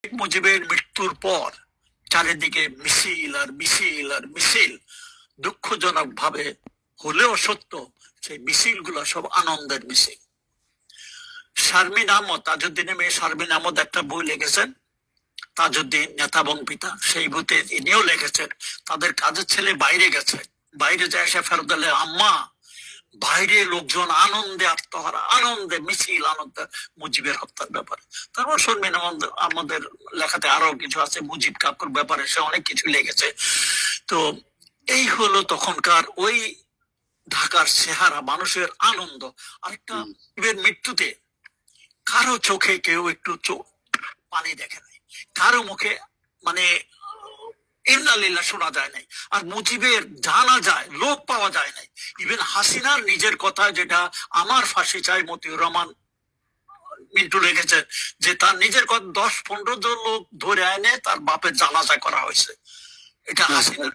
মুজিবের মৃত্যুর পর চারিদিকে মিছিল আর মিছিল আর মিছিল, দুঃখজনক ভাবে হলেও সত্য, সেই মিছিল গুলো সব আনন্দের মিছিল। শারমিন আহমদ, তাজউদ্দিনের মেয়ে শারমিন আহমদ একটা বই লিখেছেন, তাজউদ্দিন নেতা এবং পিতা, সেই বইতে ইনিও লিখেছেন তাদের কাজের ছেলে বাইরে গেছে, বাইরে যায় এসে ফেরত দিলে আম্মা বাইরে লোকজন আনন্দে আত্মহারা, আনন্দে মিছিল, আনন্দে মুজিবের হত্যার ব্যাপারে। তারপর শর্মিন আমাদের লেখাতে আরো কিছু আছে মুজিব কাকুর ব্যাপারে, সে অনেক কিছু লিখেছে। তো এই হলো তখনকার ওই ঢাকার চেহারা, মানুষের আনন্দ। আরেকটা, মুজিবের মৃত্যুতে কারো চোখে কেউ একটু চোখ পানি দেখে নাই, কারো মুখে মানে ইন্নালিল্লাহ শোনা যায় নাই। আর মুজিবের জানা যায়, লোক পাওয়া যায় নাই। ইভেন হাসিনার নিজের কথা, যেটা আমার ফাঁসি চাই মতিউর রহমান মিন্টু লিখেছে, যে তার নিজের কথা 10-15 জন লোক ধরে এনে তার বাপের জানাজা করা হয়েছে, এটা হাসিনার